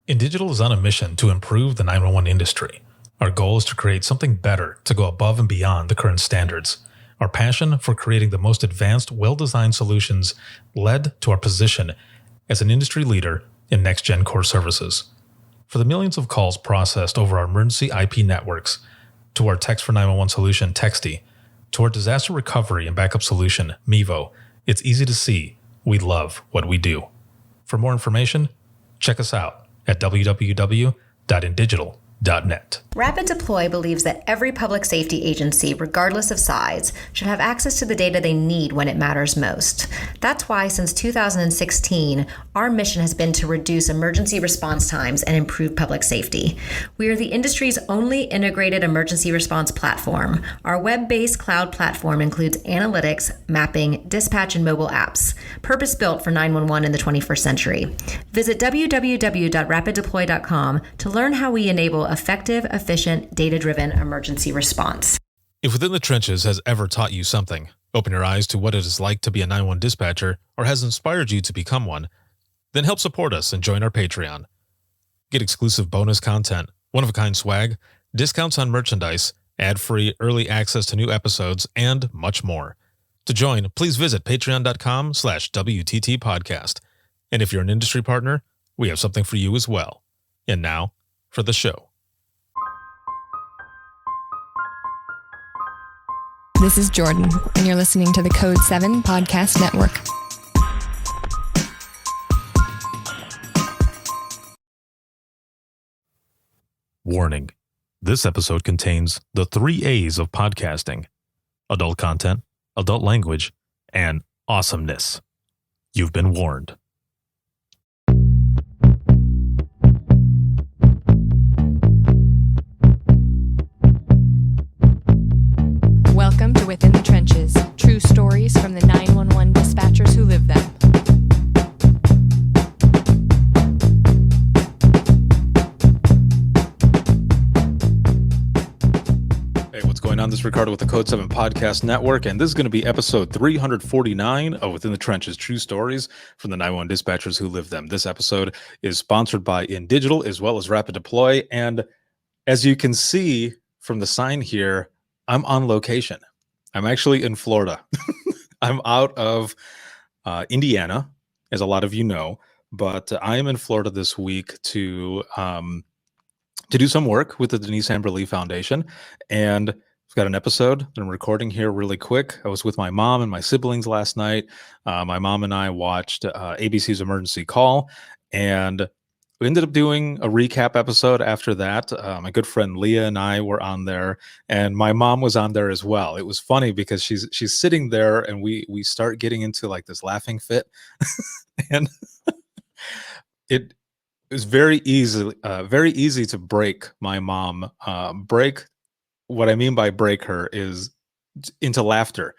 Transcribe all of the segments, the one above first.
InDigital is on a mission to improve the 911 industry. Our goal is to create something better to go above and beyond the current standards. Our passion for creating the most advanced, well-designed solutions led to our position as an industry leader in next-gen core services. For the millions of calls processed over our emergency IP networks, to our Text for 911 solution, Texty, to our disaster recovery and backup solution, Mevo, it's easy to see we love what we do. For more information, check us out at www.indigital.net. Rapid Deploy believes that every public safety agency, regardless of size, should have access to the data they need when it matters most. That's why since 2016, our mission has been to reduce emergency response times and improve public safety. We are the industry's only integrated emergency response platform. Our web-based cloud platform includes analytics, mapping, dispatch, and mobile apps, purpose-built for 911 in the 21st century. Visit www.rapiddeploy.com to learn how we enable effective, efficient, data-driven emergency response. If Within the Trenches has ever taught you something, open your eyes to what it is like to be a 911 dispatcher, or has inspired you to become one, then help support us and join our Patreon. Get exclusive bonus content, one-of-a-kind swag, discounts on merchandise, ad-free early access to new episodes, and much more. To join, please visit patreon.com/WTT podcast. And if you're an industry partner, we have something for you as well. And now, for the show. This is Jordan, and you're listening to the Code 7 Podcast Network. Warning. This episode contains the 3 A's of podcasting: adult content, adult language, and awesomeness. You've been warned. Welcome to Within the Trenches, true stories from the 911 dispatchers who live them. Hey, what's going on? This is Ricardo with the Code 7 Podcast Network, and this is going to be episode 349 of Within the Trenches, true stories from the 911 dispatchers who live them. This episode is sponsored by InDigital as well as Rapid Deploy, and as you can see from the sign here, I'm on location. I'm actually in Florida. I'm out of Indiana, as a lot of you know, but I am in Florida this week to do some work with the Denise Amber Lee Foundation, and I've got an episode that I'm recording here really quick. I was with my mom and my siblings last night. My mom and I watched ABC's Emergency Call, and we ended up doing a recap episode after that. My good friend Leah and I were on there, and my mom was on there as well. It was funny because she's sitting there, and we start getting into like this laughing fit, and it was very easy to break my mom. What I mean by break her is into laughter,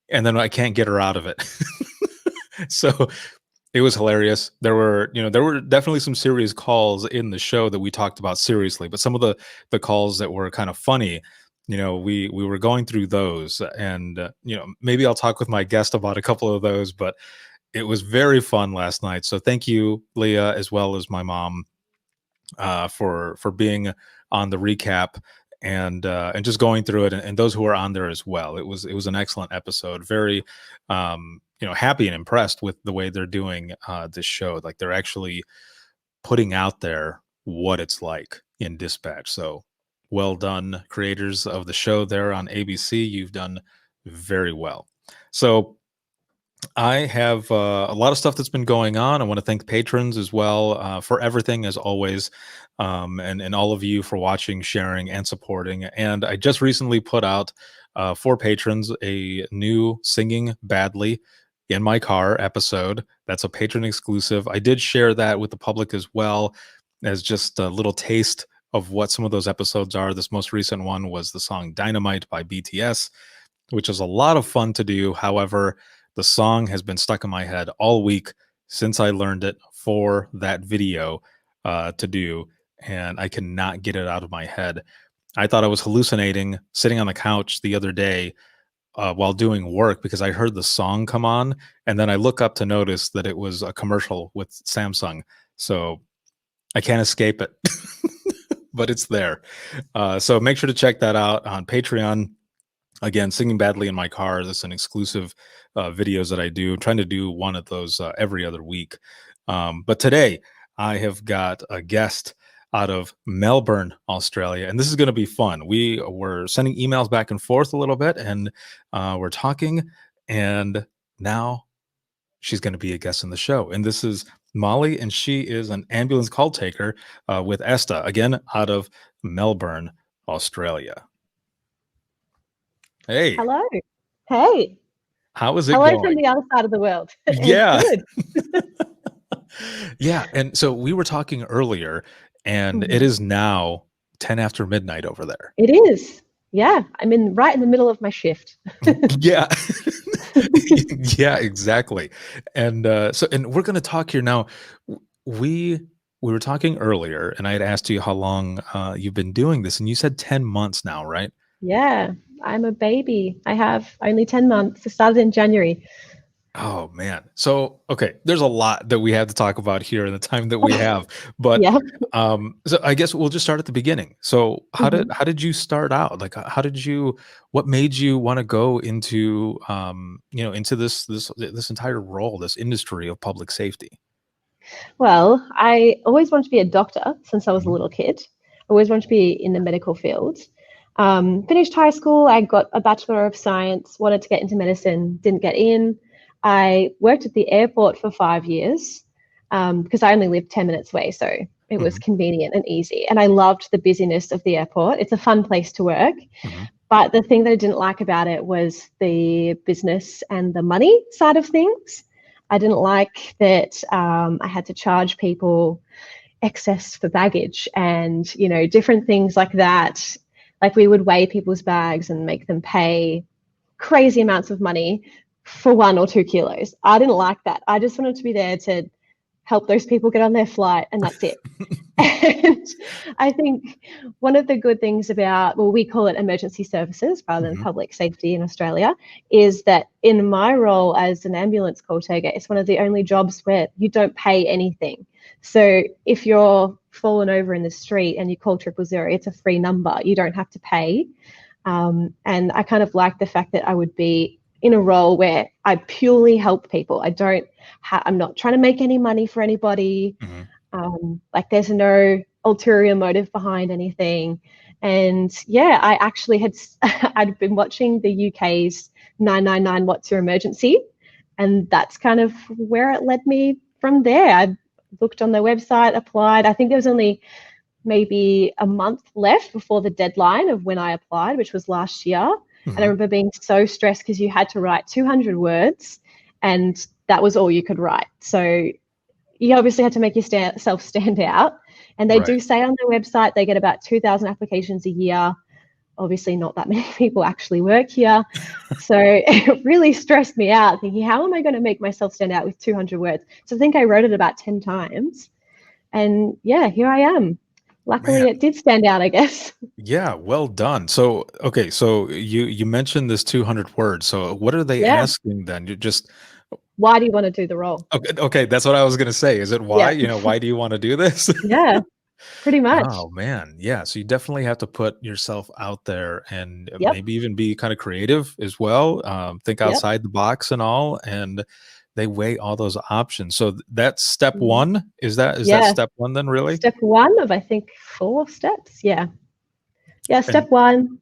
and then I can't get her out of it. So it was hilarious. There were definitely some serious calls in the show that we talked about seriously, but some of the calls that were kind of funny, we were going through those, and maybe I'll talk with my guest about a couple of those, but it was very fun last night. So thank you, Leah, as well as my mom, for being on the recap and just going through it, and those who are on there as well. It was an excellent episode. Very happy and impressed with the way they're doing this show. Like, they're actually putting out there what it's like in dispatch. So well done, creators of the show there on ABC. You've done very well. So I have a lot of stuff that's been going on. I want to thank patrons as well for everything, as always, and all of you for watching, sharing, and supporting. And I just recently put out for patrons a new Singing Badly in My Car episode. That's a patron exclusive. I did share that with the public as well, as just a little taste of what some of those episodes are. This most recent one was the song Dynamite by BTS, which is a lot of fun to do. However, the song has been stuck in my head all week since I learned it for that video to do, and I cannot get it out of my head. I thought I was hallucinating sitting on the couch the other day while doing work, because I heard the song come on, and then I look up to notice that it was a commercial with Samsung. So I can't escape it, but it's there. So make sure to check that out on Patreon. Again, Singing Badly in My Car. That's an exclusive videos that I do. I'm trying to do one of those every other week. But today I have got a guest out of Melbourne, Australia, and this is going to be fun. We were sending emails back and forth a little bit, and we're talking, and now she's going to be a guest in the show. And this is Molly, and she is an ambulance call taker with ESTA, again, out of Melbourne, Australia. Hey. Hello. Hey. How is it Hello going? from the other side of the world. Yeah. It's good. Yeah. And so we were talking earlier, and it is now 10 after midnight over there. It is. Yeah. I'm right in the middle of my shift. Yeah. Yeah, exactly. And and we're going to talk here now. We were talking earlier, and I had asked you how long you've been doing this, and you said 10 months now, right? Yeah. I'm a baby. I have only 10 months. I started in January. Oh man. So okay, there's a lot that we have to talk about here in the time that we have. But Yeah. so I guess we'll just start at the beginning. So how Mhm. did you start out? Like what made you want to go into into this entire role, this industry of public safety? Well, I always wanted to be a doctor since I was a Mhm. little kid. I always wanted to be in the medical field. Finished high school. I got a Bachelor of Science, wanted to get into medicine, didn't get in. I worked at the airport for 5 years because I only lived 10 minutes away. So it was Mhm. convenient and easy. And I loved the busyness of the airport. It's a fun place to work. Mhm. But the thing that I didn't like about it was the business and the money side of things. I didn't like that I had to charge people excess for baggage and, different things like that. Like we would weigh people's bags and make them pay crazy amounts of money for 1 or 2 kilos. I didn't like that. I just wanted to be there to help those people get on their flight, and that's it. And I think one of the good things about, well, we call it emergency services rather than Mhm. public safety in Australia, is that in my role as an ambulance call taker, it's one of the only jobs where you don't pay anything. So if you're fallen over in the street and you call 000, it's a free number. You don't have to pay. And I kind of like the fact that I would be in a role where I purely help people. I'm not trying to make any money for anybody. Mhm. Like there's no ulterior motive behind anything. And yeah, I actually I'd been watching the UK's 999 What's Your Emergency? And that's kind of where it led me from there. I looked on their website, applied. I think there was only maybe a month left before the deadline of when I applied, which was last year. And I Mhm. remember being so stressed because you had to write 200 words and that was all you could write. So you obviously had to make yourself stand out. And they Right. do say on their website they get about 2,000 applications a year. Obviously, not that many people actually work here. So it really stressed me out thinking, how am I going to make myself stand out with 200 words? So I think I wrote it about 10 times. And yeah, here I am. Luckily, Man. it did stand out, I guess. Yeah, well done. So, okay, so you mentioned this 200 words. So what are they Yeah. asking then? You just Why do you want to do the role? okay, that's what I was gonna say. Is it why? Yeah. Why do you want to do this? Yeah, pretty much. Oh man, yeah. So you definitely have to put yourself out there and Yep. maybe even be kind of creative as well. Think Yep. outside the box and all. And they weigh all those options. So that's step Mhm. one. Is that Yeah. step one then? Really? Step 1 of, I think, 4 steps. Yeah. Yeah. And Step 1.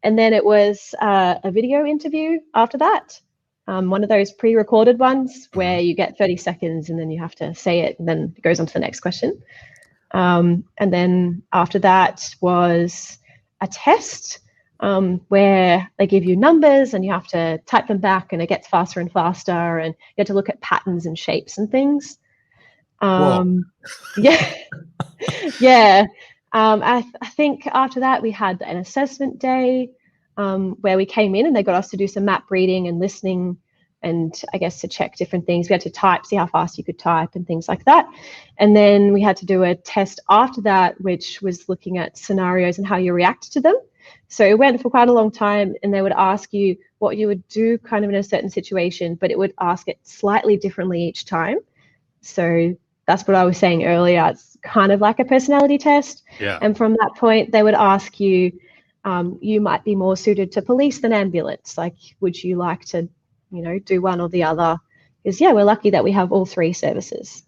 And then it was a video interview after that. One of those pre-recorded ones mhm, where you get 30 seconds and then you have to say it and then it goes on to the next question. And then after that was a test where they give you numbers and you have to type them back and it gets faster and faster and you have to look at patterns and shapes and things. whoa. Yeah. Yeah. I think after that we had an assessment day where we came in and they got us to do some map reading and listening and I guess to check different things. We had to type, see how fast you could type and things like that. And then we had to do a test after that, which was looking at scenarios and how you react to them. So it went for quite a long time and they would ask you what you would do kind of in a certain situation, but it would ask it slightly differently each time. So that's what I was saying earlier. It's kind of like a personality test. Yeah. And from that point, they would ask you, you might be more suited to police than ambulance. Like, would you like to, do one or the other? Because, we're lucky that we have all three services.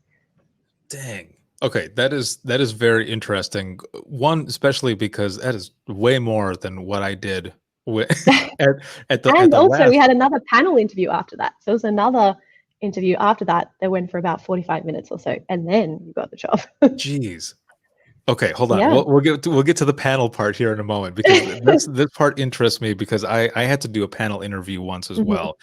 Dang. Okay, that is very interesting. One, especially because that is way more than what I did at And the also, we last. had another panel interview after that. So it was another interview after that went for about 45 minutes or so, and then you got the job. Jeez. Okay, hold on. Yeah. We'll get to the panel part here in a moment, because this part interests me, because I had to do a panel interview once as Mhm. well,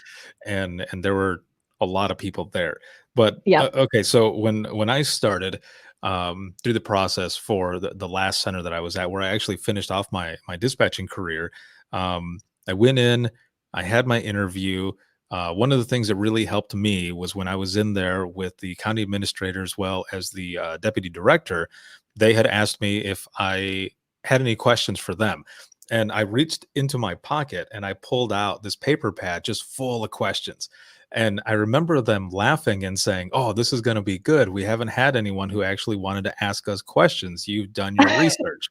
and there were a lot of people there. But Yeah. okay, so when I started through the process for the last center that I was at, where I actually finished off my dispatching career, I went in, I had my interview. One of the things that really helped me was when I was in there with the county administrator as well as the deputy director. They had asked me if I had any questions for them. And I reached into my pocket and I pulled out this paper pad just full of questions. And I remember them laughing and saying, "Oh, this is going to be good. We haven't had anyone who actually wanted to ask us questions. You've done your research."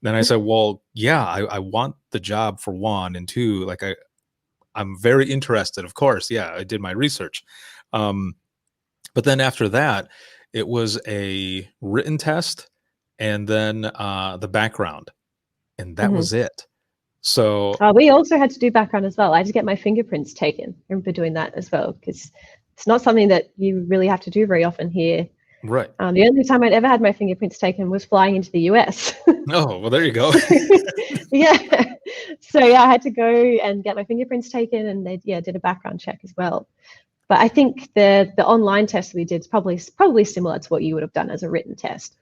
Then I said, "Well, yeah, I want the job, for one, and two, like I'm very interested, of course. Yeah, I did my research." Um, but then after that, it was a written test and then the background, and that Mhm. was it. So, We also had to do background as well. I had to get my fingerprints taken. I remember doing that as well, because it's not something that you really have to do very often here. right. The only time I'd ever had my fingerprints taken was flying into the US. Oh, well, there you go. Yeah. So I had to go and get my fingerprints taken, and they did a background check as well. But I think the online test we did is probably similar to what you would have done as a written test.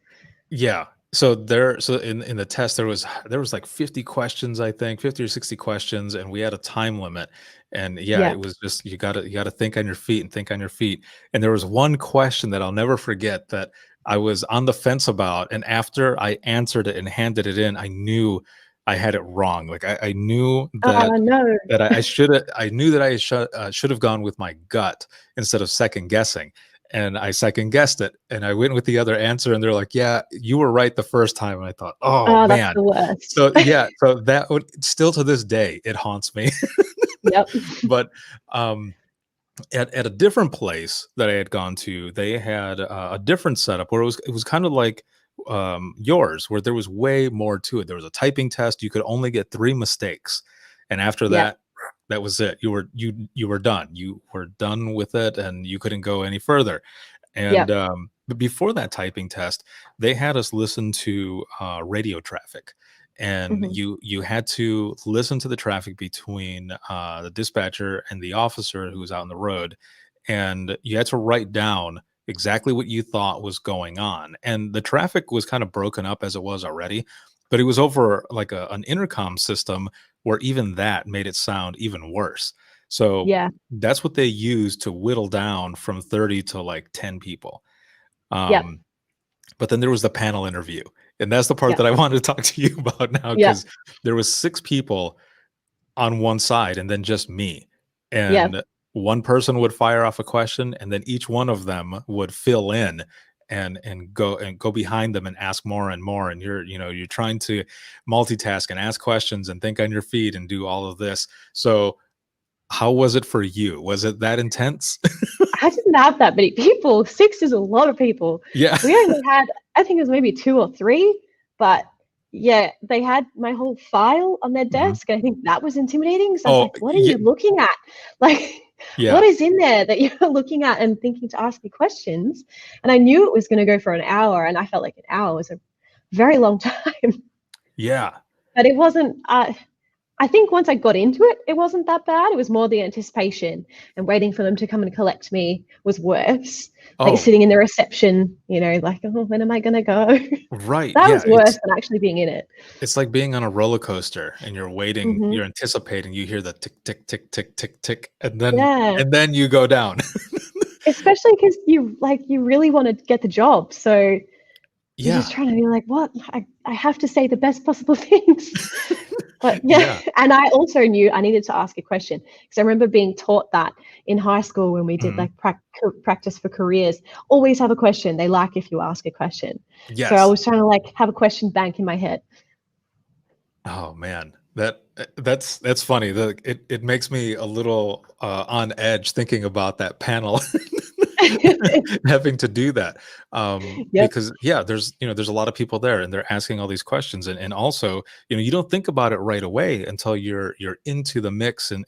Yeah. So in the test there was like 50 questions, I think, 50 or 60 questions, and we had a time limit. And yeah, Yeah. it was just you gotta think on your feet and think on your feet. And there was one question that I'll never forget that I was on the fence about, and after I answered it and handed it in, I knew I had it wrong. Like I knew No. that I knew that I should have gone with my gut instead of second guessing. And I second guessed it, and I went with the other answer, and they're like, "Yeah, you were right the first time." And I thought, "Oh Oh, that's man." the worst. So yeah, so that would still, to this day, it haunts me. Yep. But um at a different place that I had gone to, they had a different setup where it was kind of like yours, where there was way more to it. There was a typing test. You could only get 3 mistakes, and after Yeah. that was it. You were done. You were done with it, and you couldn't go any further. And Yep. but before that typing test, they had us listen to radio traffic, and Mhm. you had to listen to the traffic between the dispatcher and the officer who was out on the road, and you had to write down exactly what you thought was going on. And the traffic was kind of broken up as it was already, but it was over like an intercom system where even that made it sound even worse. So Yeah. that's what they used to whittle down from 30 to like 10 people. Yep. Um, but then there was the panel interview, and that's the part Yep. that I wanted to talk to you about now, Yep. because there was 6 people on one side and then just me. Yep. And one person would fire off a question, and then each one of them would fill in and go behind them and ask more and more. And you're trying to multitask and ask questions and think on your feet and do all of this. So how was it for you? Was it that intense? I didn't have that many people. 6 is a lot of people. Yeah. We only had, I think it was maybe 2 or 3, but yeah, they had my whole file on their Mhm. desk. I think that was intimidating. So I was Oh, like, what are yeah. you looking at? Like, Yeah. what is in there that you're looking at and thinking to ask me questions? And I knew it was going to go for an hour, and I felt like an hour was a very long time. Yeah. But it wasn't, I think once I got into it, it wasn't that bad. It was more the anticipation and waiting for them to come and collect me was worse. Like Oh, sitting in the reception, like, oh, when am I going to go? right. That Yeah. was worse than actually being in it. It's like being on a roller coaster and you're waiting, Mhm. you're anticipating, you hear the tick, tick, tick, tick, tick, tick, Yeah, and then you go down. especially because you really want to get the job. So you're Yeah. just trying to be like, what? I have to say the best possible things. But yeah, Yeah. and I also knew I needed to ask a question because I remember being taught that in high school when we did Mhm. like practice for careers. Always have a question. They like if you ask a question. So I Yes. was trying to like have a question bank in my head. Oh man, that's funny. It makes me a little on edge thinking about that panel having to do that. Yep. Because yeah, there's a lot of people there and they're asking all these questions, and also you don't think about it right away until you're into the mix and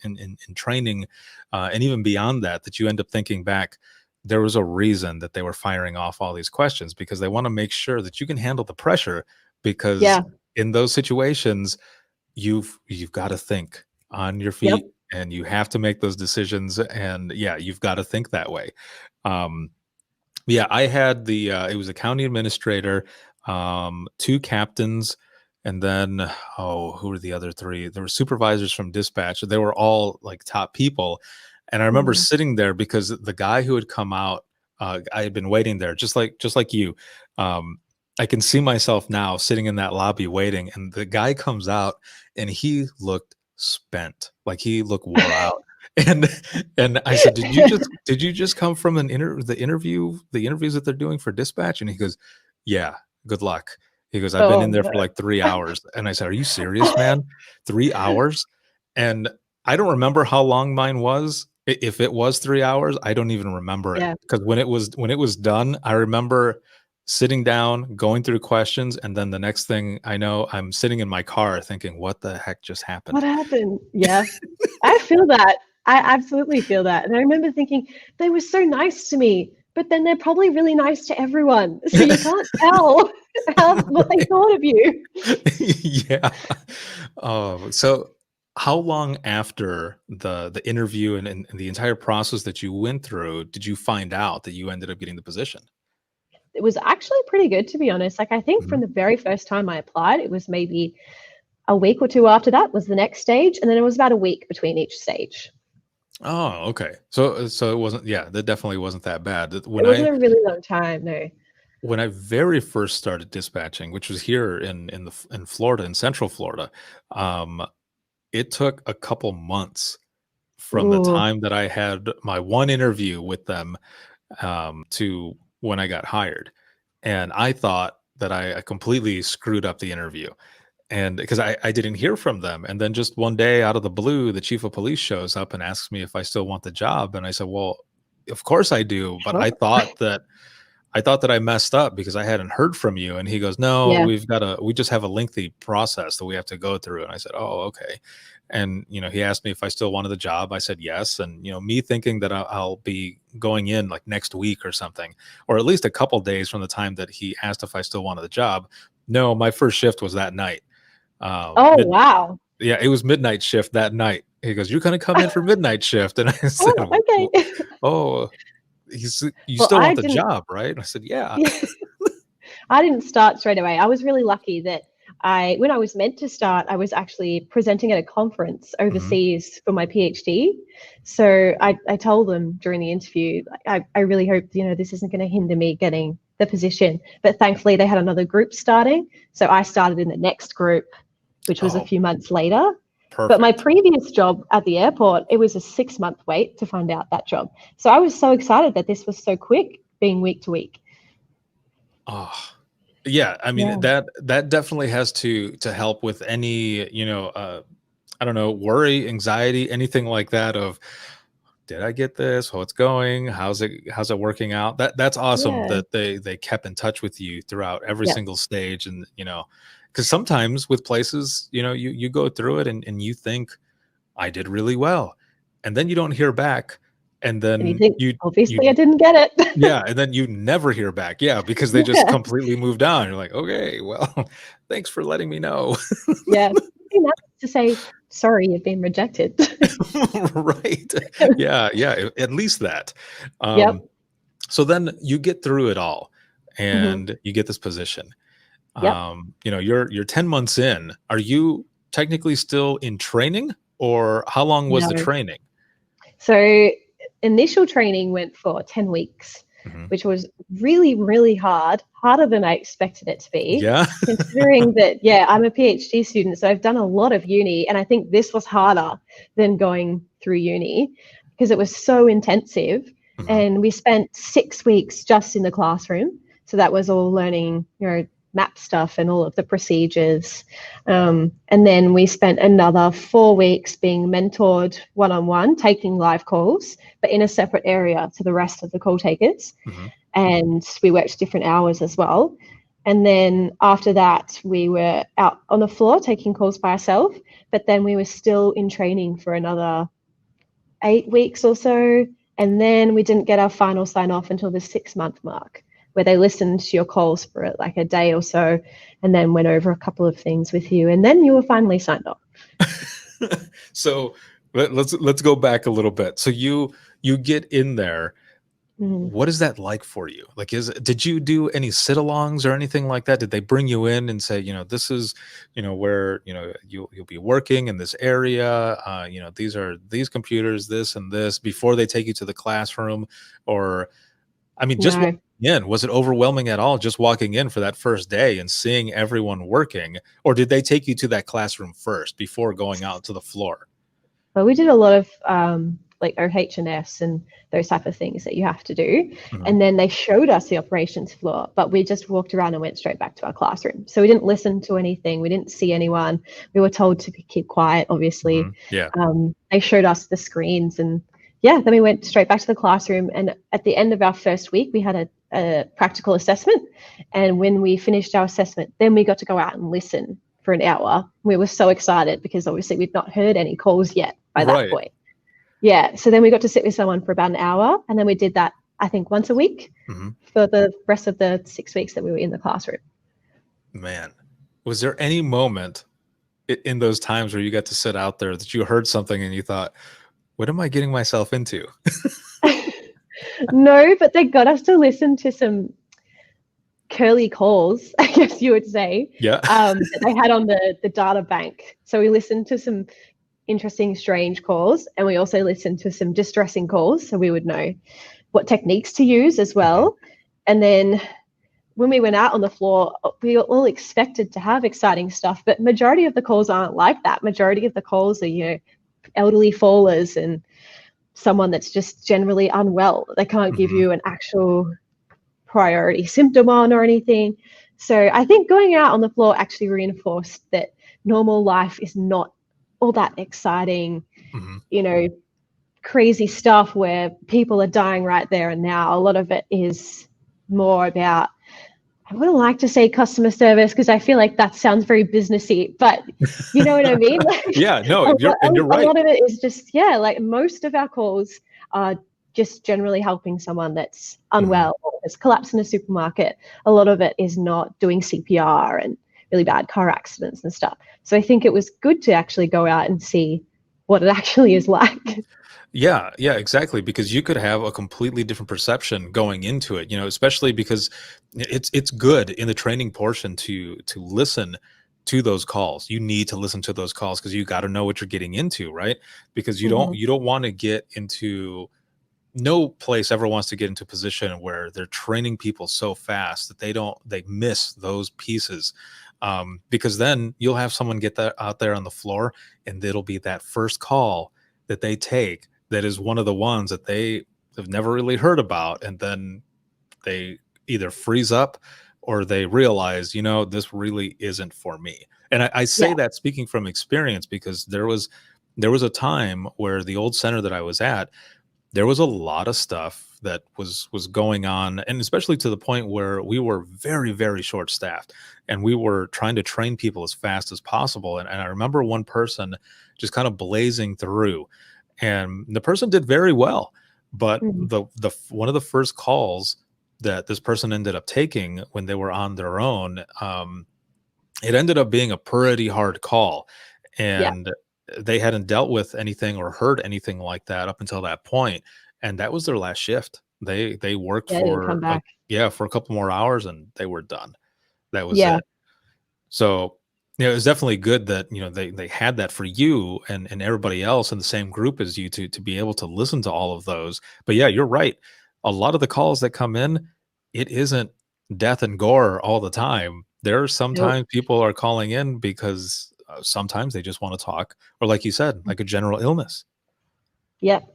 training, and even beyond that you end up thinking back. There was a reason that they were firing off all these questions because they want to make sure that you can handle the pressure because Yeah. in those situations you've got to think on your Yep. feet and you have to make those decisions, and yeah, you've got to think that way. um yeah, I had the it was a county administrator, two captains, and then oh, who were the other three? There were supervisors from dispatch. They were all like top people. And I remember Mm. sitting there because the guy who had come out, I had been waiting there just like you. Um, I can see myself now sitting in that lobby waiting, and the guy comes out and he looked spent, like he looked wore out. And I said, "Did you just come from the interviews that they're doing for dispatch?" And he goes, "Yeah, good luck." He goes, "I've been Oh in there no. for like 3 hours." And I said, "Are you serious, man? 3 hours?" And I don't remember how long mine was. If it was 3 hours, I don't even remember it Yeah. because when it was done, I remember sitting down, going through questions, and then the next thing I know, I'm sitting in my car thinking, "What the heck just What happened?" happened? Yeah. I feel that. I absolutely feel that. And I remember thinking they were so nice to me, but then they're probably really nice to everyone. So you can't tell what they thought of you. Yeah. Oh, so how long after the interview and the entire process that you went through did you find out that you ended up getting the position? It was actually pretty good, to be honest. Like I think Mhm. from the very first time I applied, it was maybe a week or two after that was the next stage, and then it was about a week between each stage. Oh, okay. So it wasn't, yeah, that definitely wasn't that bad. It wasn't a really long time, no. When I very first started dispatching, which was here in Florida, in Central Florida, um, it took a couple months from the Ooh. time that I had my one interview with them, to when I got hired. And I thought that I completely screwed up the interview. And because I didn't hear from them. And then just one day out of the blue, the chief of police shows up and asks me if I still want the job. And I said, well, of course I do. But Sure. I thought that I messed up because I hadn't heard from you. And he goes, no, Yeah. we just have a lengthy process that we have to go through. And I said, oh, okay. And, he asked me if I still wanted the job. I said, yes. And, me thinking that I'll be going in like next week or something, or at least a couple days from the time that he asked if I still wanted the job. No, my first shift was that night. Oh, Mid wow. Yeah, it was midnight shift that night. He goes, "You're gonna come in for midnight shift." And I said, Oh, okay. "Oh," "You Well, still I want the didn't job, right?" I said, "Yeah." yeah, I didn't start straight away. I was really lucky that when I was meant to start, I was actually presenting at a conference Mhm. overseas for my PhD. So I told them during the interview, I really hope, this isn't going to hinder me getting the position. But thankfully, they had another group starting. So I started in the next group, which was a Oh, few months later. But my perfect. previous job at the airport, it was a 6-month wait to find out that job. So I was so excited that this was so quick, being week to week. Oh, yeah, I mean, Yeah. that definitely has to help with any, I don't know, worry, anxiety, anything like that of, "Did I get this? What's going? How's it working out?" That's awesome Yeah. that they kept in touch with you throughout every Yeah. single stage. And, because sometimes with places, you go through it and you think, "I did really well." And then you don't hear back, and And you then think, you obviously, I didn't get it. yeah, and then you never hear back. Yeah, because they just Yeah. completely moved on. You're like, "Okay, well, thanks for letting me know." Yeah. It'd be nice to say, sorry, you've been rejected. Right. Yeah, yeah, at least that. Um, Yep. so then you get through it all Hmm. and you get this position. Yep. You're 10 months in. Are you technically still in training, or how long was the No. training? So initial training went for 10 weeks. Hmm. which was really, really hard, harder than I expected it to be. Yeah. Considering that, yeah, I'm a PhD student, so I've done a lot of uni, and I think this was harder than going through uni because it was so intensive. Hmm. And we spent 6 weeks just in the classroom. So that was all learning, map stuff and all of the procedures. And then we spent another 4 weeks being mentored one-on-one, taking live calls, but in a separate area to the rest of the call takers. Hmm. And we worked different hours as well. And then after that, we were out on the floor taking calls by ourselves, but then we were still in training for another 8 weeks or so. And then we didn't get our final sign off until the 6-month mark, where they listened to your calls for like a day or so and then went over a couple of things with you. And then you were finally signed off. So let's go back a little bit. So you get in there. Mhm. What is that like for you? Like, did you do any sit-alongs or anything like that? Did they bring you in and say, this is, where, you'll be working in this area, these are these computers, this and this, before they take you to the classroom? Or, I mean, just No. walking in, was it overwhelming at all, just walking in for that first day and seeing everyone working? Or did they take you to that classroom first before going out to the floor? But we did a lot of like OH&S and those type of things that you have to do. Mhm. And then they showed us the operations floor, but we just walked around and went straight back to our classroom. So we didn't listen to anything. We didn't see anyone. We were told to keep quiet, obviously. Mhm. Yeah. They showed us the screens, and yeah, then we went straight back to the classroom. And at the end of our first week, we had a practical assessment. And when we finished our assessment, then we got to go out and listen for an hour. We were so excited because obviously we'd not heard any calls yet by that Right. point. Yeah, so then we got to sit with someone for about an hour, and then we did that, I think, once a week Mhm. for the rest of the 6 weeks that we were in the classroom. Man, was there any moment in those times where you got to sit out there that you heard something and you thought, what am I getting myself into? No, but they got us to listen to some curly calls, I guess you would say, Yeah. that they had on the data bank. So we listened to some interesting, strange calls, and we also listened to some distressing calls, so we would know what techniques to use as well. And then when we went out on the floor, we were all expected to have exciting stuff, but majority of the calls aren't like that. Majority of the calls are, elderly fallers and someone that's just generally unwell. They can't give Mhm. you an actual priority symptom on or anything. So I think going out on the floor actually reinforced that normal life is not all that exciting, Mhm. crazy stuff where people are dying right there and now. A lot of it is more about, I wouldn't like to say customer service because I feel like that sounds very businessy, but you know what I mean? Like, Yeah, no, a you're a right. lot of it is just, yeah, like most of our calls are just generally helping someone that's unwell or has collapsed in a supermarket. A lot of it is not doing CPR and really bad car accidents and stuff. So I think it was good to actually go out and see what it actually is like. Yeah, exactly. Because you could have a completely different perception going into it, especially because it's good in the training portion to listen to those calls. You need to listen to those calls because you got to know what you're getting into, right? Because you don't want to get into, no place ever wants to get into a position where they're training people so fast that they miss those pieces. Because then you'll have someone get that out there on the floor, and it'll be that first call that they take that is one of the ones that they have never really heard about, and then they either freeze up or they realize, this really isn't for me. And I say Yeah. that speaking from experience, because there was a time where the old center that I was at, there was a lot of stuff that was going on, and especially to the point where we were very, very short staffed, and we were trying to train people as fast as possible. And I remember one person just kind of blazing through, and the person did very well, but Mhm. the one of the first calls that this person ended up taking when they were on their own, it ended up being a pretty hard call, Yeah. and they hadn't dealt with anything or heard anything like that up until that point, and that was their last shift. They worked Yeah, I didn't come back. for a couple more hours, and they were done. That was Yeah. it. So, it was definitely good that, they had that for you and everybody else in the same group as you to be able to listen to all of those. But yeah, you're right. a lot of the calls that come in, it isn't death and gore all the time. There are Nope. sometimes people are calling in because sometimes they just want to talk, or like you said, like a general illness. Yep.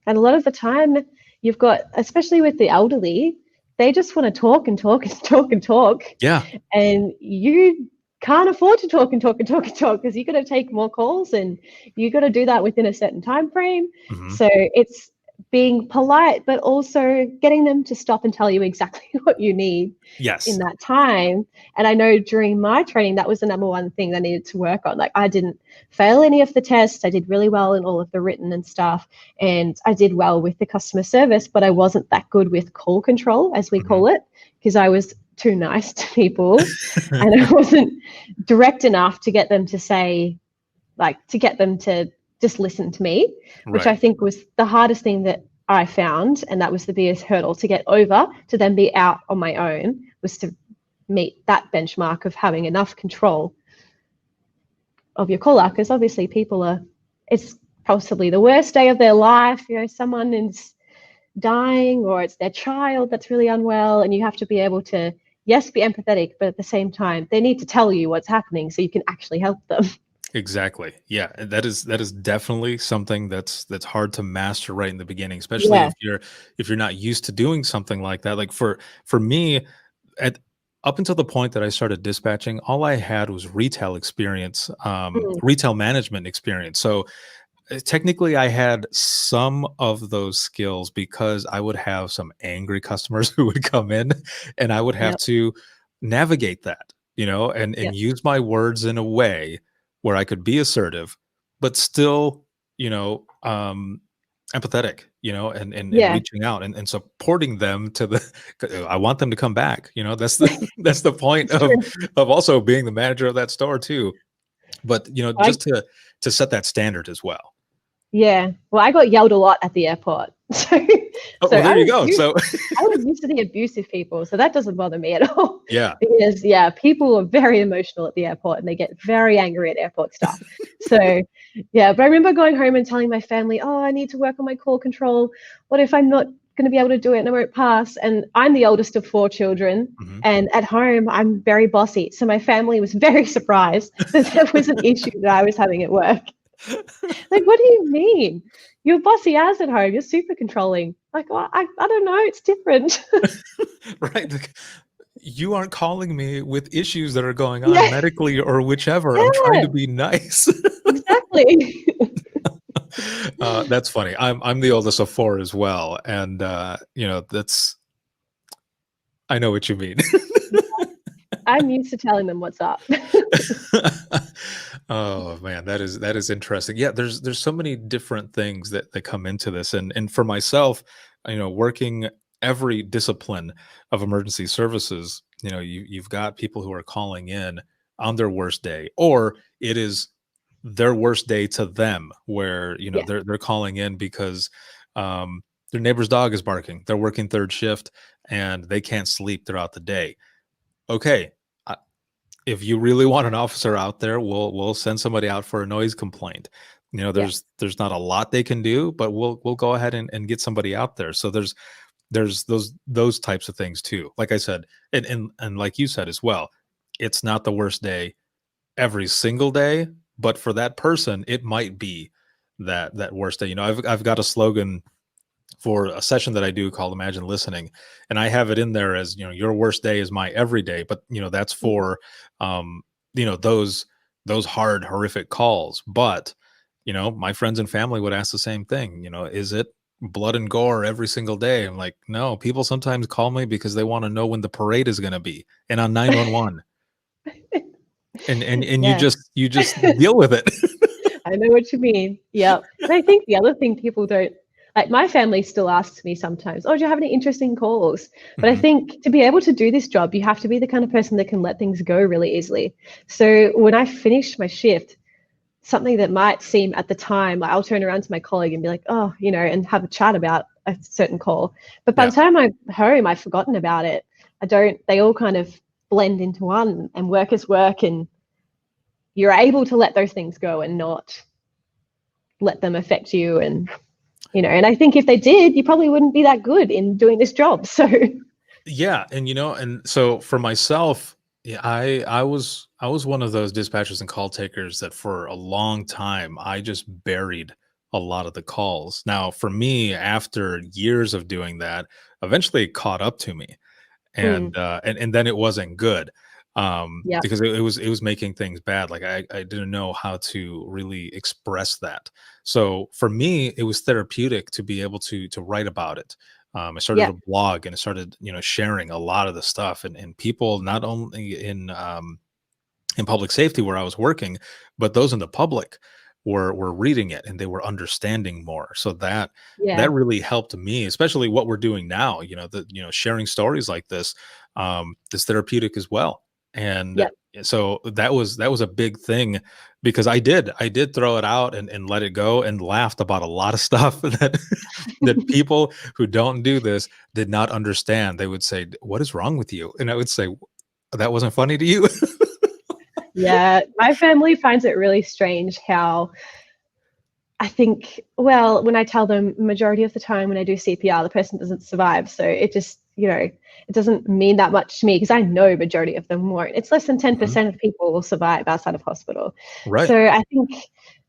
And a lot of the time you've got, especially with the elderly, they just want to talk and talk and talk and talk. Yeah. And you can't afford to talk and talk and talk and talk because you got to take more calls and you got to do that within a certain time frame. Mhm. So it's being polite, but also getting them to stop and tell you exactly what you need in Yes. that time. And I know during my training, that was the number one thing I needed to work on. Like, I didn't fail any of the tests. I did really well in all of the written and stuff. And I did well with the customer service, but I wasn't that good with call control, as we Mhm. call it, because I was too nice to people and I wasn't direct enough to get them to say, like, to get them to just listen to me, which I Right. think was the hardest thing that I found. And that was the biggest hurdle to get over, to then be out on my own, was to meet that benchmark of having enough control of your caller. Because obviously people are, it's possibly the worst day of their life. You know, someone is dying, or it's their child that's really unwell, and you have to be able to, yes, be empathetic, but at the same time, they need to tell you what's happening so you can actually help them. Exactly. Yeah, and that is definitely something that's hard to master right in the beginning, especially Yeah. if you're not used to doing something like that. Like for me, at up until the point that I started dispatching, all I had was retail experience, Mm. retail management experience. So technically, I had some of those skills because I would have some angry customers who would come in, and I would have Yep. to navigate that, and Yep. use my words in a way where I could be assertive, but still, empathetic, and Yeah. reaching out and supporting them to the. I want them to come back. That's the that's the point It's true. of also being the manager of that store too. But I just to set that standard as well. Yeah. Well, I got yelled a lot at the airport. Oh, So well, I there you was go. used So, I was used to the abusive people, so that doesn't bother me at all. yeah. Because yeah, people are very emotional at the airport and they get very angry at airport stuff. So yeah, but I remember going home and telling my family, "Oh, I need to work on my call control. What if I'm not going to be able to do it and I won't pass?" And I'm the oldest of 4 children. Mhm. And at home, I'm very bossy. So my family was very surprised that there was an issue that I was having at work. Like, what do you mean? You're bossy ass at home. You're super controlling. Like, well, I don't know. It's different. Right. Like, you aren't calling me with issues that are going on Yeah, medically or whichever. I'm trying yeah, to be nice. exactly. That's funny. I'm the oldest of four as well, and that's I know what you mean. I'm used to telling them what's up. Oh man, that is interesting. Yeah, there's so many different things that come into this, and for myself, working every discipline of emergency services, you've got people who are calling in on their worst day, or it is their worst day to them, where Yeah, they're calling in because their neighbor's dog is barking. They're working third shift and they can't sleep throughout the day. Okay, if you really want an officer out there, we'll send somebody out for a noise complaint. yeah, There's not a lot they can do, but we'll go ahead and get somebody out there. So there's those types of things too. Like I said, and like you said as well, it's not the worst day every single day, but for that person, it might be that worst day. I've got a slogan for a session that I do called Imagine Listening. And I have it in there as, your worst day is my everyday, but that's mhm, for um, those hard, horrific calls. But, my friends and family would ask the same thing, is it blood and gore every single day? I'm like, no, people sometimes call me because they want to know when the parade is gonna be and on 911. And you yeah. just deal with it. I know what you mean. Yeah. And I think the other thing people don't, like, my family still asks me sometimes, "Oh, do you have any interesting calls?" But I Mhm. think to be able to do this job, you have to be the kind of person that can let things go really easily. So when I finish my shift, something that might seem at the time, like, I'll turn around to my colleague and be like, "Oh," and have a chat about a certain call. But by Yeah. the time I'm home, I've forgotten about it. They all kind of blend into one, and work is work, and you're able to let those things go and not let them affect you. And And I think if they did, you probably wouldn't be that good in doing this job. So, Yeah, and and so for myself, yeah, I was one of those dispatchers and call takers that for a long time I just buried a lot of the calls. Now, for me, after years of doing that, eventually it caught up to me, mm, and then it wasn't good, yeah, because it was making things bad. Like I didn't know how to really express that. So for me, it was therapeutic to be able to write about it. I started yeah, a blog and I started sharing a lot of the stuff, and people not only in public safety where I was working, but those in the public were reading it and they were understanding more. So that yeah, really helped me, especially what we're doing now. Sharing stories like this, is therapeutic as well. And yeah. so that was a big thing, because I did throw it out and let it go and laughed about a lot of stuff that people who don't do this did not understand. They would say, "What is wrong with you?" And I would say, "That wasn't funny to you." Yeah, my family finds it really strange how I think, well, when I tell them majority of the time when I do CPR, the person doesn't survive. So it just, it doesn't mean that much to me because I know majority of them won't. It's less than Mhm. 10% of people will survive outside of hospital. Right. So I think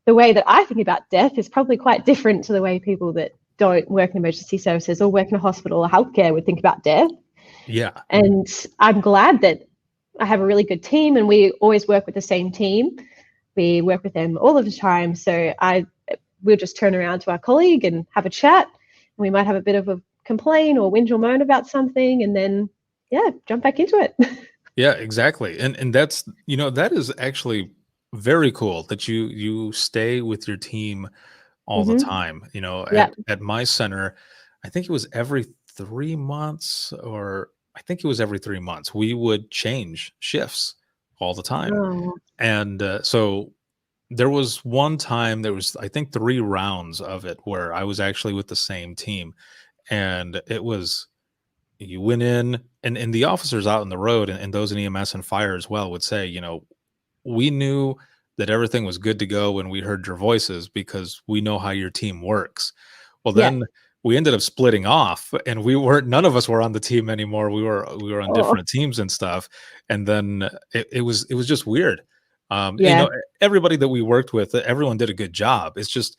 the way that I think about death is probably quite different to the way people that don't work in emergency services or work in a hospital or healthcare would think about death. Yeah. And I'm glad that I have a really good team and we always work with the same team. We work with them all of the time. So we'll just turn around to our colleague and have a chat. And we might have a bit of a complain or whinge or moan about something and then, yeah, jump back into it. Yeah, exactly. And that is actually very cool that you stay with your team all the hmm time. Yeah. At my center, I think it was every 3 months, or I think it was every 3 months, we would change shifts all the time. Oh, And so there was one time, there was I think 3 rounds of it where I was actually with the same team, and it was you went in, and the officers out in the road, and those in EMS and fire as well would say, we knew that everything was good to go when we heard your voices because we know how your team works. Well, yeah. then we ended up splitting off, and none of us were on the team anymore. We were on Oh, different teams and stuff. And then it was just weird. yeah. Everybody that we worked with, everyone did a good job. It's just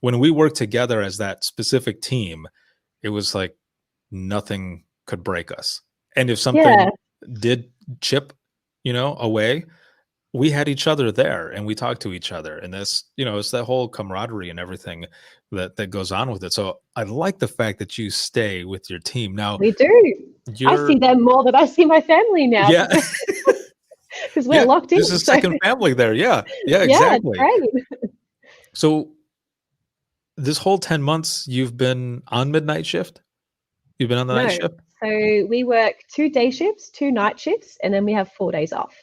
when we worked together as that specific team, it was like nothing could break us. And if Yeah. something did chip, away, we had each other there and we talked to each other. And it's that whole camaraderie and everything that goes on with it. So I like the fact that you stay with your team. Now, We do. I you're see them more than I see my family now yeah. because we're Yeah, locked there's in. a So, second family there. Yeah. Yeah, yeah, it's exactly. great. So this whole 10 months you've been on midnight shift? You've been on the night No. shift? So we work 2 day shifts, 2 night shifts, and then we have 4 days off.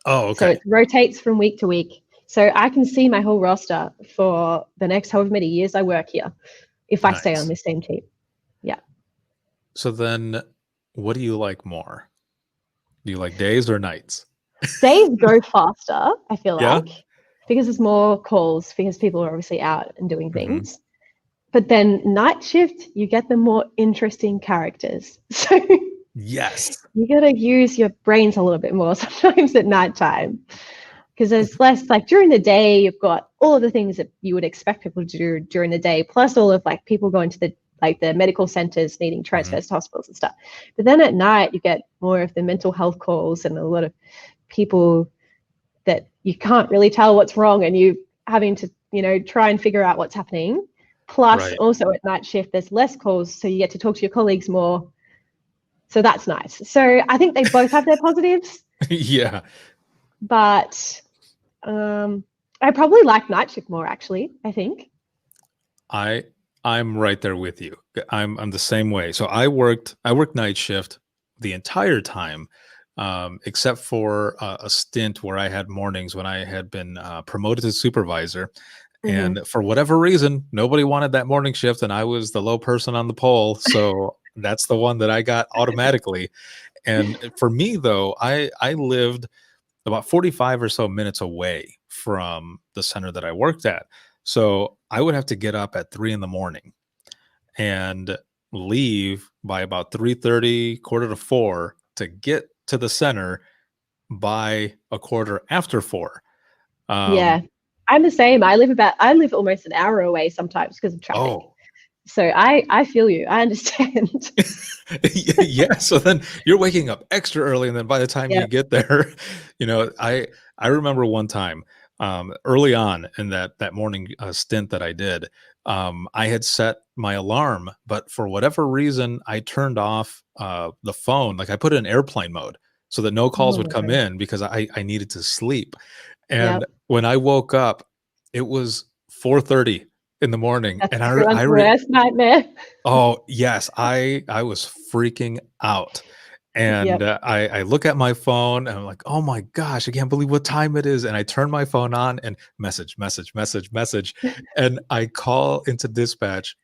Oh, So okay. it rotates from week to week. So I can see my whole roster for the next however many years I work here if I stay on Nice. this same team. Yeah. So then what do you like more? Do you like days or nights? Days go faster, I feel Yeah? like, because there's more calls, because people are obviously out and doing Mhm. things. But then night shift, you get the more interesting characters. So Yes. you got to use your brains a little bit more sometimes at nighttime because there's less like during the day, you've got all of the things that you would expect people to do during the day, plus all of like people going to the medical centers needing Mhm. transfers to hospitals and stuff. But then at night, you get more of the mental health calls and a lot of people that you can't really tell what's wrong and you having to, try and figure out what's happening. Plus, Right. also at night shift, there's less calls, so you get to talk to your colleagues more. So that's nice. So I think they both have their positives, Yeah. but I probably like night shift more, actually, I think. I I'm right there with you. I'm the same way. So I worked night shift the entire time, except for a stint where I had mornings when I had been promoted to supervisor, hmm and for whatever reason, nobody wanted that morning shift, and I was the low person on the pole, so that's the one that I got automatically. And for me, though, I lived about 45 or so minutes away from the center that I worked at. So I would have to get up at 3 a.m. and leave by about 3:30, quarter to 4 to get to the center by a quarter after 4. Yeah. I'm the same. I live almost an hour away sometimes because of traffic. Oh, So I feel you. I understand. yeah. So then you're waking up extra early, and then by the time Yeah. you get there, I remember one time early on in that morning stint that I did, I had set my alarm, but for whatever reason, I turned off the phone. Like I put it in airplane mode so that no calls Oh would my come God. in because I needed to sleep. And Yep. when I woke up, it was 4:30 in the morning, That's and everyone's worst nightmare. oh, yes, I was freaking out, and, Yep. I look at my phone, and I'm like, "Oh my gosh, I can't believe what time it is," and I turn my phone on and message, message, message, message, and I call into dispatch,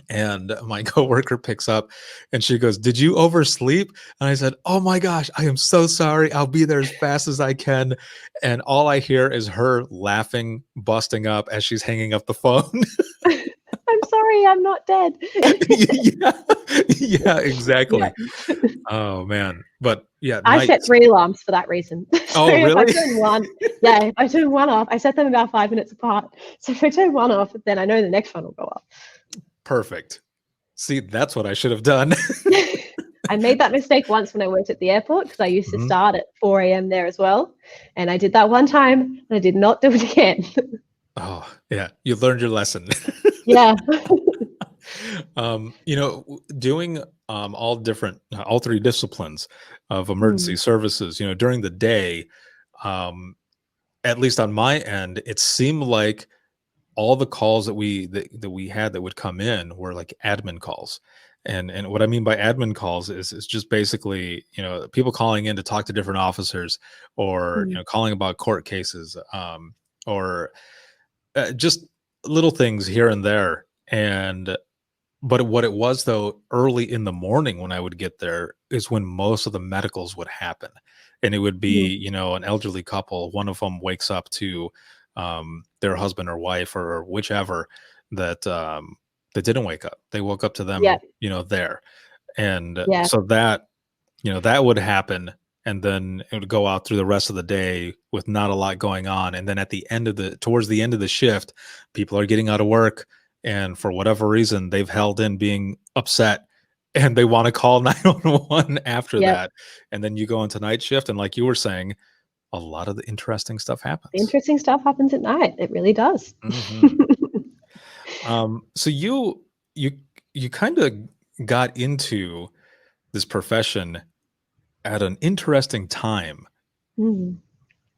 and my coworker picks up, and she goes, "Did you oversleep?" And I said, "Oh my gosh, I am so sorry, I'll be there as fast as I can," and all I hear is her laughing, busting up as she's hanging up the phone. I'm sorry, I'm not dead. Yeah. Yeah, Yeah. exactly. Oh, man. But, yeah, I set nights. 3 alarms for that reason. So Oh, if I really? turn one, yeah, if I turn one off, I set them about 5 minutes apart. So if I turn one off, then I know the next one will go off. Perfect. See, that's what I should have done. I made that mistake once when I worked at the airport because I used to Mhm. start at 4 a.m. there as well. And I did that one time and I did not do it again. Oh, yeah, you learned your lesson. Yeah. Doing, all 3 disciplines of emergency Mm, services, during the day, um, at least on my end, it seemed like all the calls that we had that would come in were like admin calls. And what I mean by admin calls is just basically, people calling in to talk to different officers, or, mm, calling about court cases, or just little things here and there. And but what it was, though, early in the morning when I would get there is when most of the medicals would happen. And it would be, mm. an elderly couple. One of them wakes up to their husband or wife or whichever that didn't wake up. They woke up to Yeah. them, there. And Yeah. so that would happen. And then it would go out through the rest of the day with not a lot going on. And then towards the end of the shift, people are getting out of work. And for whatever reason, they've held in being upset and they want to call 911 after Yeah. that. And then you go into night shift. And like you were saying, a lot of the interesting stuff happens. Interesting stuff happens at night. It really does. Hmm. So you kind of got into this profession at an interesting time Mm,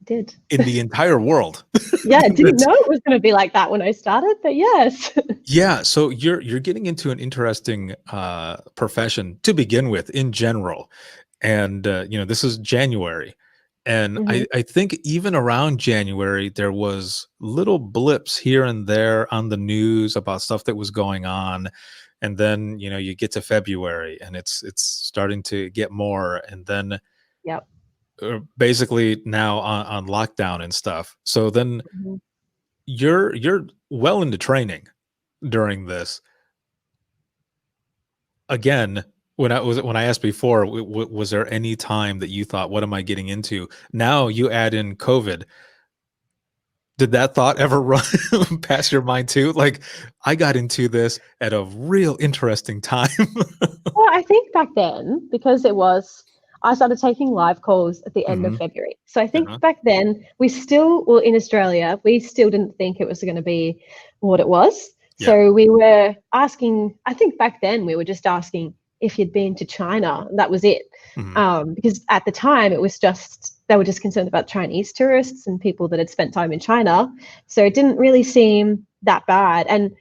did. in the entire world. Yeah, I didn't That's know it was going to be like that when I started, but yes. Yeah, so you're getting into an interesting profession to begin with in general. And this is January. And Mhm. I think even around January there was little blips here and there on the news about stuff that was going on. And then, you get to February and it's starting to get more, and then Yep. basically now on lockdown and stuff. So then Mhm. you're well into training during this. Again, when I asked before, was there any time that you thought, "What am I getting into?" Now you add in COVID. Did that thought ever run past your mind too? Like, I got into this at a real interesting time. Well, I think back then, because I started taking live calls at the end of Mhm. February. So I think Uh-huh. back then, well, in Australia, we still didn't think it was going to be what it was. Yeah. So we were asking, I think back then we were just asking if you'd been to China. And that was it. Mhm. Because at the time, they were just concerned about Chinese tourists and people that had spent time in China. So it didn't really seem that bad. And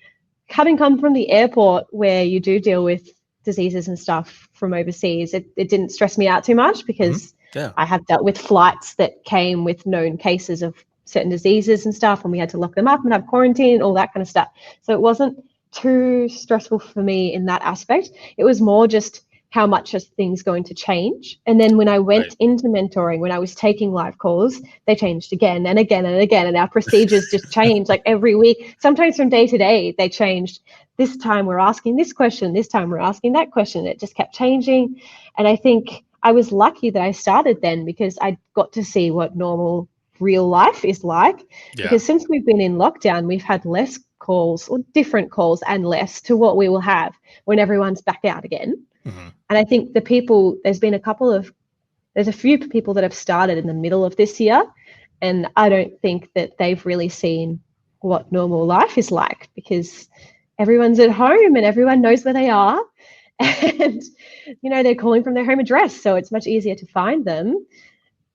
having come from the airport where you do deal with diseases and stuff from overseas, it didn't stress me out too much Mhm. because Yeah. I have dealt with flights that came with known cases of certain diseases and stuff, and we had to lock them up and have quarantine and all that kind of stuff. So it wasn't too stressful for me in that aspect. It was more just how much are things going to change. And then when I went into mentoring, when I was taking live calls, they changed again and again and again. And our procedures just changed like every week. Sometimes from day to day, they changed. This time we're asking this question. This time we're asking that question. It just kept changing. And I think I was lucky that I started then, because I got to see what normal real life is like. Yeah. Because since we've been in lockdown, we've had less calls, or different calls, and less to what we will have when everyone's back out again. Mm-hmm. And I think there's a few people that have started in the middle of this year, and I don't think that they've really seen what normal life is like, because everyone's at home and everyone knows where they are, and they're calling from their home address, so it's much easier to find them.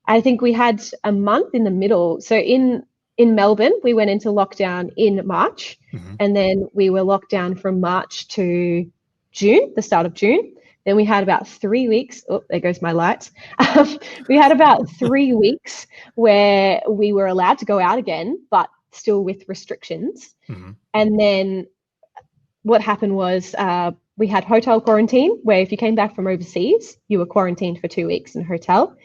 I think we had a month in the middle. So in Melbourne, we went into lockdown in March, Mm-hmm. and then we were locked down from March to June, the start of June. Then we had about 3 weeks. Oh, there goes my lights. We had about 3 weeks where we were allowed to go out again, but still with restrictions. Mm-hmm. And then what happened was we had hotel quarantine, where if you came back from overseas, you were quarantined for 2 weeks in a hotel.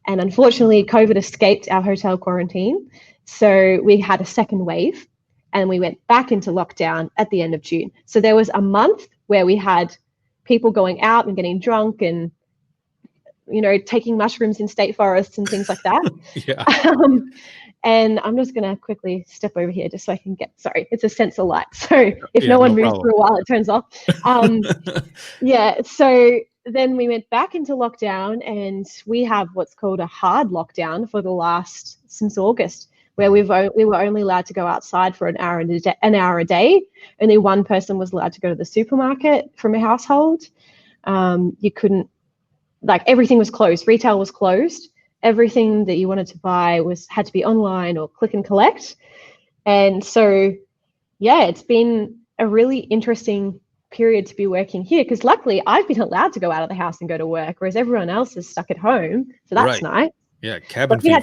And unfortunately, COVID escaped our hotel quarantine. So we had a second wave, and we went back into lockdown at the end of June. So there was a month where we had people going out and getting drunk and, taking mushrooms in state forests and things like that. Yeah. And I'm just going to quickly step over here just so I can sorry, it's a sensor light. So if no one moves problem. for a while, it turns off. Yeah. So then we went back into lockdown, and we have what's called a hard lockdown since August, where we were only allowed to go outside for an hour a day. Only one person was allowed to go to the supermarket from a household. You couldn't, everything was closed. Retail was closed. Everything that you wanted to buy had to be online or click and collect. And so, yeah, it's been a really interesting period to be working here, because luckily I've been allowed to go out of the house and go to work, whereas everyone else is stuck at home. So that's nice. Yeah, cabin fever. We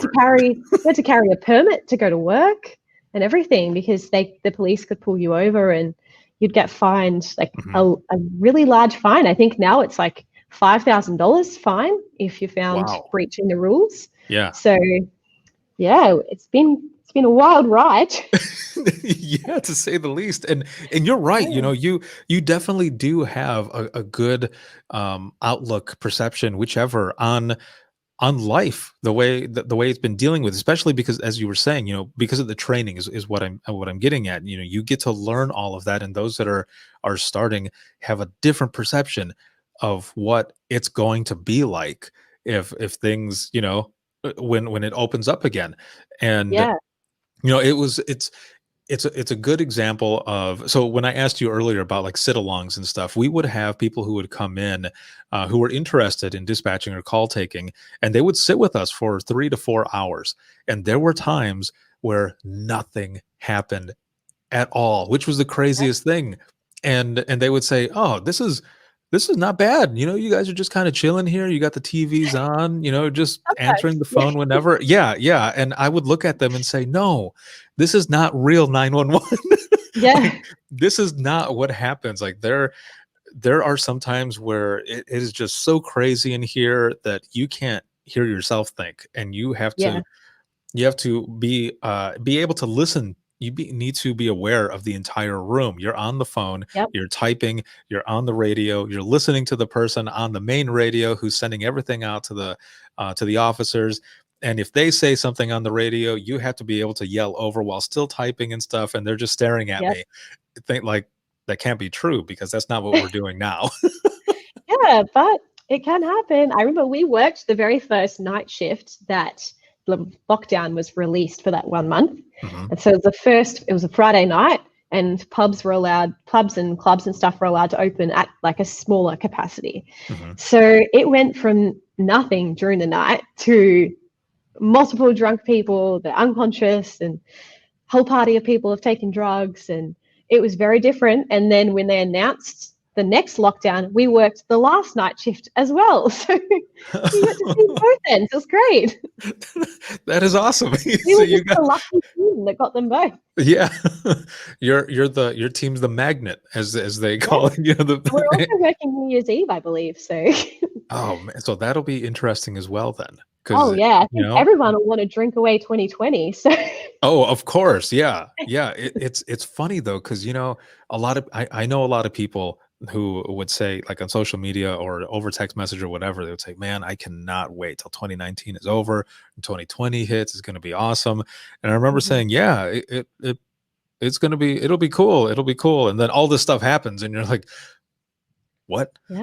had to carry a permit to go to work and everything, because the police could pull you over and you'd get fined a really large fine. I think now it's like $5,000 fine if you're found breaching the rules. Yeah. So yeah, it's been a wild ride. Yeah, to say the least. And you're right. You definitely do have a good outlook, perception, whichever, on life, the way it's been dealing with, especially because, as you were saying, because of the training is what I'm getting at. You get to learn all of that, and those that are starting have a different perception of what it's going to be like if things, when it opens up again. And yeah. It's a good example of, so when I asked you earlier about like sit-alongs and stuff, we would have people who would come in who were interested in dispatching or call taking, and they would sit with us for 3 to 4 hours. And there were times where nothing happened at all, which was the craziest thing. And they would say, "Oh, this is not bad. You guys are just kind of chilling here. You got the TVs on, just answering the phone whenever." Yeah. Yeah. And I would look at them and say, "No, this is not real 911. Yeah. This is not what happens." Like there are some times where it is just so crazy in here that you can't hear yourself think, and you have to be able to listen. You need to be aware of the entire room. You're on the phone, you're typing, you're on the radio, you're listening to the person on the main radio who's sending everything out to the officers. And if they say something on the radio, you have to be able to yell over while still typing and stuff. And they're just staring at me. I think like that can't be true, because that's not what we're doing now. Yeah, but it can happen. I remember we worked the very first night shift that the lockdown was released for that 1 month. Mm-hmm. And so it was a Friday night, and pubs and clubs and stuff were allowed to open at like a smaller capacity. Mm-hmm. So it went from nothing during the night to multiple drunk people, they're unconscious, and whole party of people have taken drugs, and it was very different. And then when they announced the next lockdown, we worked the last night shift as well. So you got to see both ends. It was great. That is awesome. We So were you just got, the lucky team that got them both. yeah, your team's the magnet, as they Yeah. call it. You know, We're also working New Year's Eve, I believe. So, oh man, so that'll be interesting as well then, oh because yeah, I you think know, everyone will want to drink away 2020. So, oh, of course, yeah, yeah. It's funny though, because you know, I know a lot of people who would say, like on social media or over text message or whatever, they would say, "Man, I cannot wait till 2019 is over and 2020 hits. It's going to be awesome." And I remember Mhm. saying, "Yeah, it's going to be, it'll be cool, it'll be cool." And then all this stuff happens, and you're like, "What?" Yeah,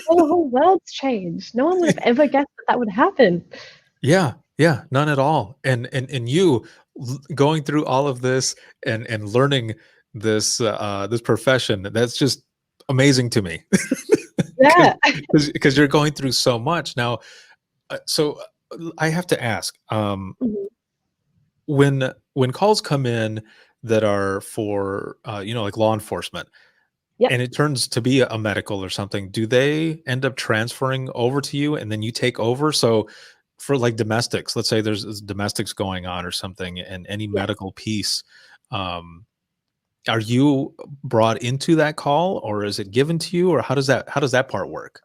well, the whole world's changed. No one would have ever guessed that that would happen. Yeah, yeah, none at all. And you going through all of this and learning this profession, that's just amazing to me. Yeah. Because you're going through so much now. I have to ask, Mhm. when calls come in that are for you know, like law enforcement, Yep. and it turns to be a medical or something, do they end up transferring over to you and then you take over? So for like domestics, let's say there's domestics going on or something, and any Yeah. medical piece, um, are you brought into that call, or is it given to you, or how does that part work?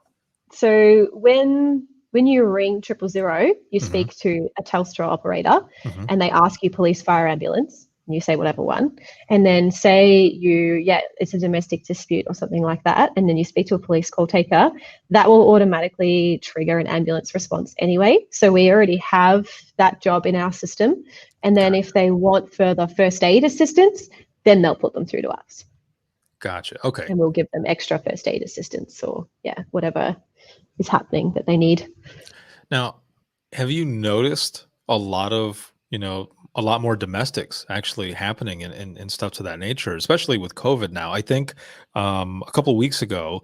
So when you ring 000, you Hmm. speak to a Telstra operator, Hmm. and they ask you police, fire, ambulance, and you say whatever one, and then say it's a domestic dispute or something like that, and then you speak to a police call taker. That will automatically trigger an ambulance response anyway. So we already have that job in our system, and then if they want further first aid assistance, then they'll put them through to us, Gotcha. Okay. and we'll give them extra first aid assistance or whatever is happening that they need. Now, have you noticed a lot of, a lot more domestics actually happening and stuff to that nature, especially with COVID now? I think a couple of weeks ago,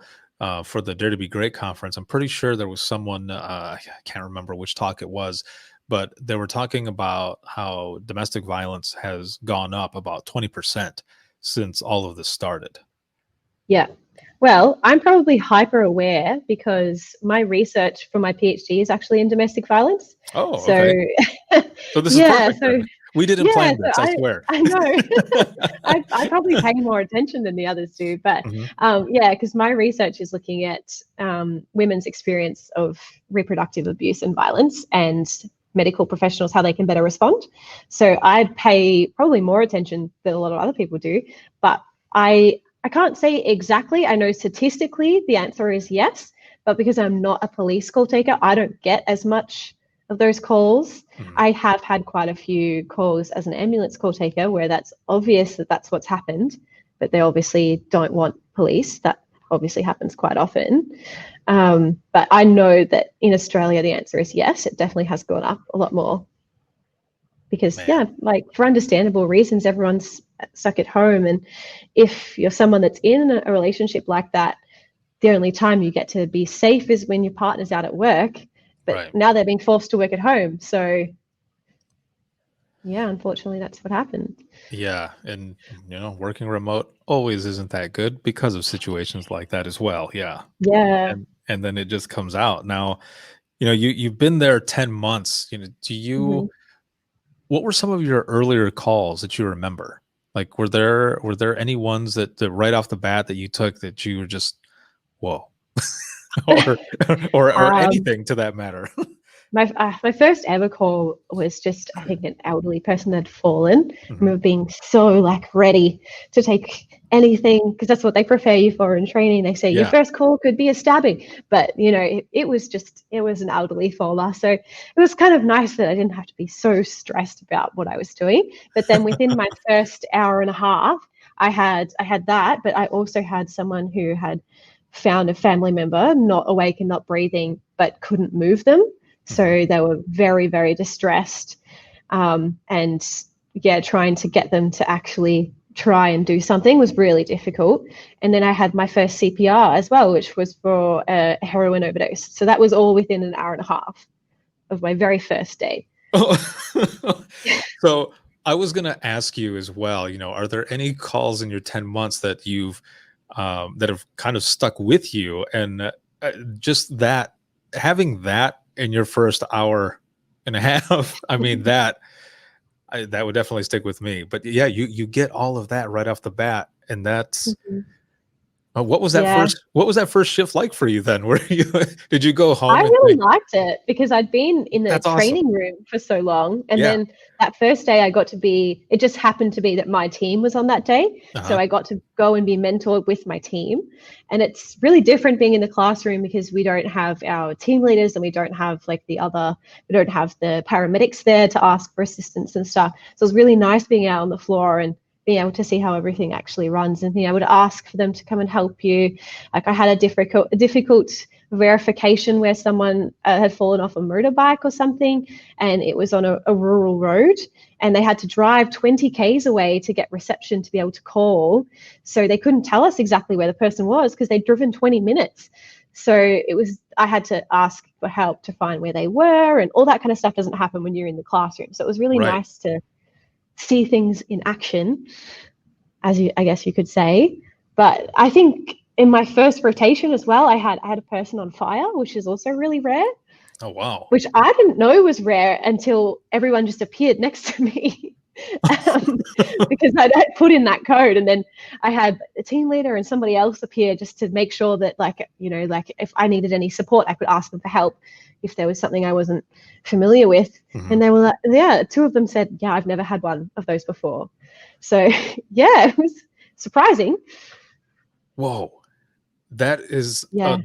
for the Dare to Be Great conference, I'm pretty sure there was someone, I can't remember which talk it was, but they were talking about how domestic violence has gone up about 20% since all of this started. Yeah. Well, I'm probably hyper aware because my research for my PhD is actually in domestic violence. Oh, So, okay. So this is yeah, perfect so then. We didn't yeah, plan so this, I swear. I know I probably pay more attention than the others do, but Mhm. yeah, because my research is looking at women's experience of reproductive abuse and violence and medical professionals how they can better respond. So I pay probably more attention than a lot of other people do, but I can't say exactly. I know statistically the answer is yes, but because I'm not a police call taker, I don't get as much of those calls. Mhm. I have had quite a few calls as an ambulance call taker where that's obvious that that's what's happened, but they obviously don't want police. That obviously happens quite often. But I know that in Australia, the answer is yes. It definitely has gone up a lot more because, Man. yeah, like for understandable reasons, everyone's stuck at home. And if you're someone that's in a relationship like that, the only time you get to be safe is when your partner's out at work. But Right. now they're being forced to work at home. So, yeah, unfortunately, that's what happened. Yeah, and working remote always isn't that good because of situations like that as well. Yeah. Yeah. And then it just comes out. Now, you've been there 10 months. Mhm. What were some of your earlier calls that you remember? Like were there any ones that right off the bat that you took that you were just whoa, or or Um, anything to that matter? my first ever call was just, I think, an elderly person had fallen. I Mhm. remember being so like ready to take anything because that's what they prepare you for in training. They say your Yeah. first call could be a stabbing, but it was an elderly faller. So it was kind of nice that I didn't have to be so stressed about what I was doing. But then within my first hour and a half, I had that, but I also had someone who had found a family member not awake and not breathing, but couldn't move them. Mhm. So they were very, very distressed. And yeah, trying to get them to actually try and do something was really difficult. And then I had my first CPR as well, which was for a heroin overdose. So that was all within an hour and a half of my very first day. So I was going to ask you as well, are there any calls in your 10 months that you've that have kind of stuck with you, and just that, having that in your first hour and a half, I mean, that would definitely stick with me. But yeah, you get all of that right off the bat, and that's Mhm. what was that Yeah. first shift like for you then? Were you did you go I home and really think, liked it because I'd been in the that's awesome? training room for so long. And Yeah. then that first day, it just happened to be that my team was on that day. So Uh-huh. I got to go and be mentored with my team. And it's really different being in the classroom because we don't have our team leaders and we don't have we don't have the paramedics there to ask for assistance and stuff. So it was really nice being out on the floor and being able to see how everything actually runs and being able to ask for them to come and help you. Like I had a difficult verification where someone had fallen off a motorbike or something, and it was on a rural road, and they had to drive 20 k's away to get reception to be able to call. So they couldn't tell us exactly where the person was because they'd driven 20 minutes. So I had to ask for help to find where they were, and all that kind of stuff doesn't happen when you're in the classroom. So it was really Right. nice to see things in action, I guess you could say. But I think in my first rotation as well, I had a person on fire, which is also really rare, Oh wow. which I didn't know was rare until everyone just appeared next to me. Because I'd put in that code, and then I had a team leader and somebody else appear just to make sure that if I needed any support, I could ask them for help if there was something I wasn't familiar with. Mhm. And they were like, yeah, two of them said, yeah, I've never had one of those before. So yeah, it was surprising. Whoa. That is Yeah.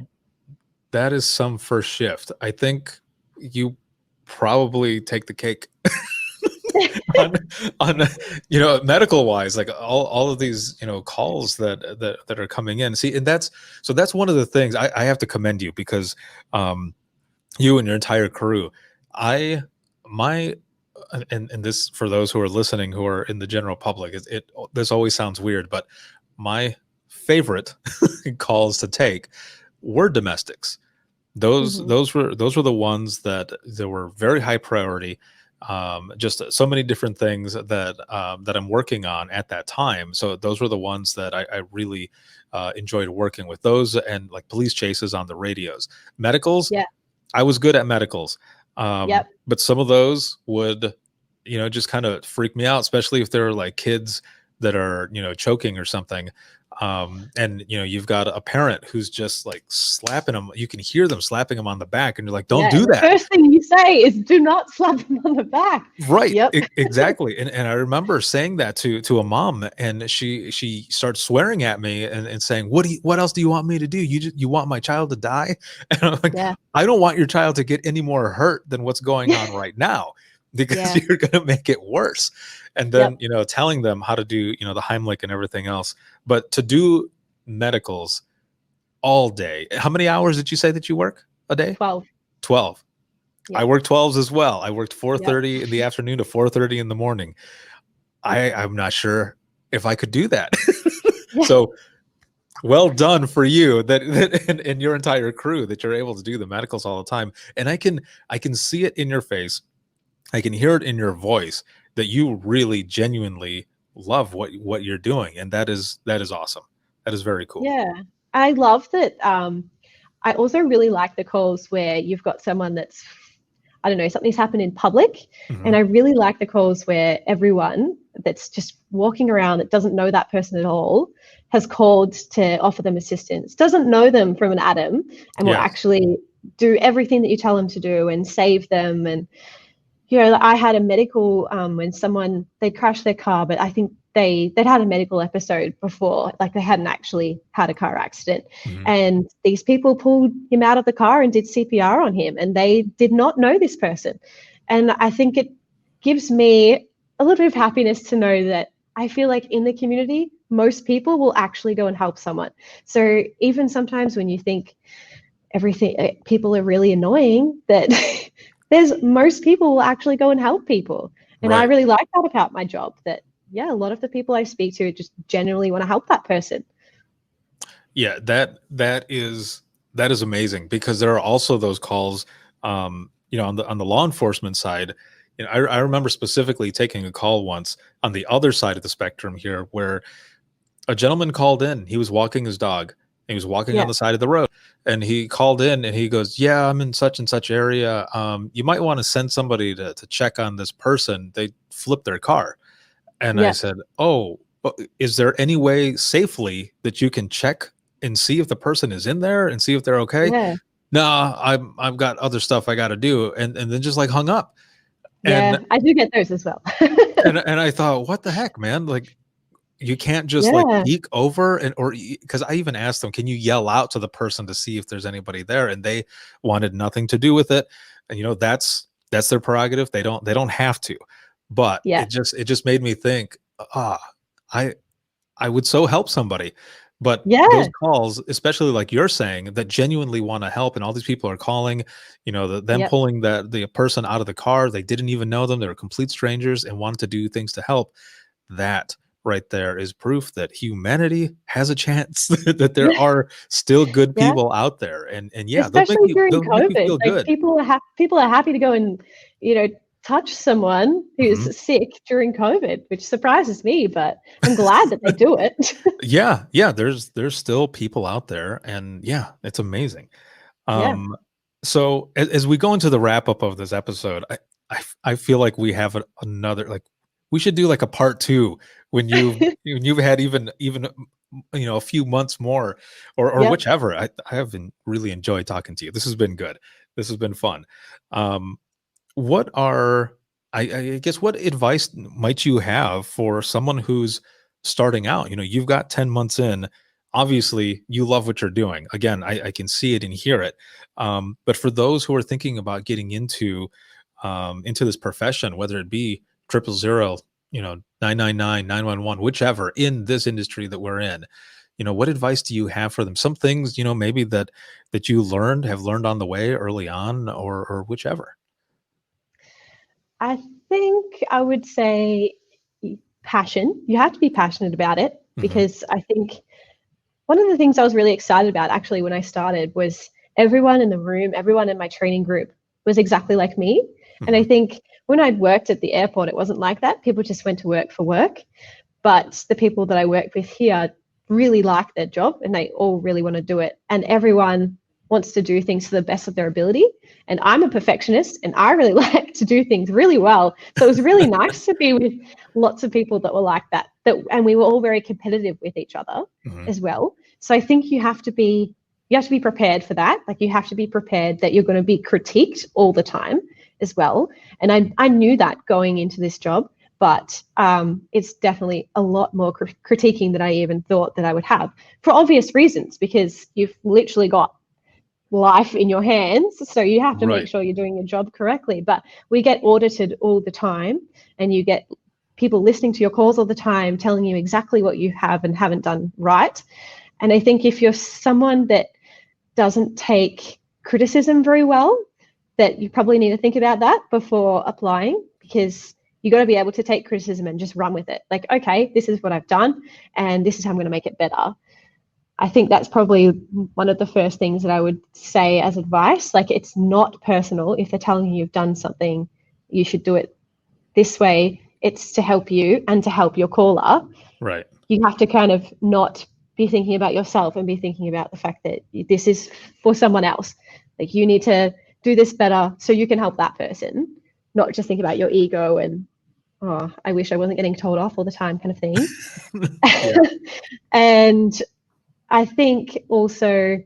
that is some first shift. I think you probably take the cake on medical wise, like all of these calls that are coming in. See, and that's one of the things I have to commend you, because you and your entire crew, I my and this, for those who are listening who are in the general public, this always sounds weird, but my favorite calls to take were domestics. Those Mhm. those were the ones that were very high priority. Just so many different things that I'm working on at that time. So those were the ones that I really enjoyed working with. Those, and like police chases on the radios. Medicals, Yeah. I was good at medicals, Yep. but some of those would just kind of freak me out, especially if they're like kids that are choking or something. And you've got a parent who's just like slapping them. You can hear them slapping them on the back, and you're like, don't Yeah. do And the that. first thing you say is, do not slap them on the back. Right. Yep. Exactly. And I remember saying that to a mom, and she starts swearing at me and saying, what else do you want me to do? You want my child to die? And I'm like, Yeah. I don't want your child to get any more hurt than what's going on right now, because Yeah. you're going to make it worse. And then, Yep. telling them how to do, the Heimlich and everything else. But to do medicals all day, how many hours did you say that you work a day? 12. 12. I Yep. worked 12s as well. I worked Yep. 4:30 in the afternoon to 4:30 in the morning. I'm not sure if I could do that. Yeah. So well done for you that and your entire crew, that you're able to do the medicals all the time. And I can see it in your face. I can hear it in your voice that you really genuinely love what you're doing. And that is awesome. That is very cool. Yeah. I love that. I also really like the calls where you've got someone that's, I don't know, something's happened in public. Mhm. And I really like the calls where everyone that's just walking around that doesn't know that person at all has called to offer them assistance, doesn't know them from an atom, and will Yeah. actually do everything that you tell them to do and save them. And I had a medical when someone, they crashed their car, but I think they'd had a medical episode before, like they hadn't actually had a car accident. Mhm. And these people pulled him out of the car and did CPR on him, and they did not know this person. And I think it gives me a little bit of happiness to know that I feel like in the community, most people will actually go and help someone. So even sometimes when you think people are really annoying, that most people will actually go and help people. And I Right. really like that about my job, that a lot of the people I speak to just genuinely want to help that person. Yeah, that is amazing, because there are also those calls, on the law enforcement side. I remember specifically taking a call once on the other side of the spectrum here, where A gentleman called in. He was walking his dog. He was walking on Yeah. the side of the road, and he called in and he goes, "Yeah, I'm in such and such area. You might want to send somebody to check on this person. They flipped their car." And I Yeah. said, "Oh, is there any way safely that you can check and see if the person is in there and see if they're okay?" Yeah. "No, I've got other stuff I got to do," and then just like hung up. And Yeah. I do get those as well. and I thought, what the heck, man? Like, you can't just like Yeah. peek over and or because I even asked them, can you yell out to the person to see if there's anybody there? And they wanted nothing to do with it. And that's their prerogative. They don't have to. But Yeah. it just made me think, ah, I I would so help somebody. But those Yeah. calls, especially like you're saying, that genuinely want to help, and all these people are calling, them Yep. pulling the person out of the car, they didn't even know them, they were complete strangers and wanted to do things to help. That right there is proof that humanity has a chance, that there are still good Yeah. people out there, and yeah, they'll make Especially you during they'll make you COVID, feel like good. people are happy to go and, touch someone Mhm. who's sick during COVID, which surprises me, but I'm glad that they do it. Yeah, yeah, there's still people out there, and yeah, it's amazing. Yeah. So as we go into the wrap up of this episode, I feel like we have another, like, we should do like a part two when you've had even a few months more, or Yep. whichever. I have really enjoyed talking to you. This has been good. This has been fun. Um, what are I guess what advice might you have for someone who's starting out? You've got 10 months in. Obviously, you love what you're doing. Again, I can see it and hear it. But for those who are thinking about getting into this profession, whether it be 000, 999, 911, whichever, in this industry that we're in, what advice do you have for them? Some things, maybe that you have learned on the way early on, or whichever. I think I would say passion. You have to be passionate about it, Hmm. because I think one of the things I was really excited about actually when I started was everyone in the room, everyone in my training group was exactly like me. And I Hmm. think when I'd worked at the airport, it wasn't like that. People just went to work for work. But the people that I work with here really like their job and they all really want to do it. And everyone wants to do things to the best of their ability. And I'm a perfectionist and I really like to do things really well. So it was really nice to be with lots of people that were like that. And we were all very competitive with each other Hmm. as well. So I think you have to be prepared for that. Like you have to be prepared that you're going to be critiqued all the time as well. And I knew that going into this job, but it's definitely a lot more critiquing than I even thought that I would have, for obvious reasons, because you've literally got life in your hands, so you have to make Right. sure you're doing your job correctly. But we get audited all the time, and you get people listening to your calls all the time, telling you exactly what you have and haven't done right. And I think if you're someone that doesn't take criticism very well, that you probably need to think about that before applying, because you got to be able to take criticism and just run with it. Like, okay, this is what I've done and this is how I'm going to make it better. I think that's probably one of the first things that I would say as advice. Like, it's not personal. If they're telling you you've done something, you should do it this way. It's to help you and to help your caller. Right. You have to kind of not be thinking about yourself and be thinking about the fact that this is for someone else. Like, you need to do this better so you can help that person, not just think about your ego and, oh, I wish I wasn't getting told off all the time kind of thing. Yeah. And I think also,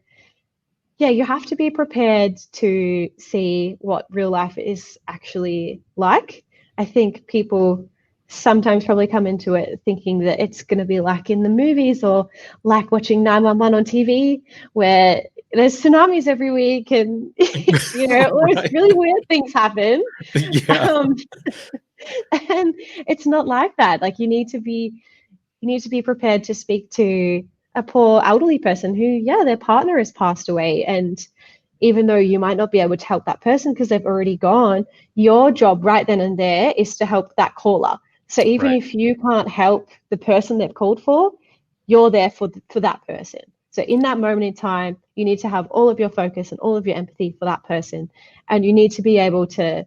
yeah, you have to be prepared to see what real life is actually like. I think people sometimes probably come into it thinking that it's going to be like in the movies or like watching 911 on TV, where there's tsunamis every week and, all these Right. really weird things happen. Yeah. Um, and it's not like that. Like, you need to be prepared to speak to a poor elderly person who, yeah, their partner has passed away. And even though you might not be able to help that person because they've already gone, your job right then and there is to help that caller. So even Right. if you can't help the person they've called for, you're there for that person. So in that moment in time, you need to have all of your focus and all of your empathy for that person. And you need to be able to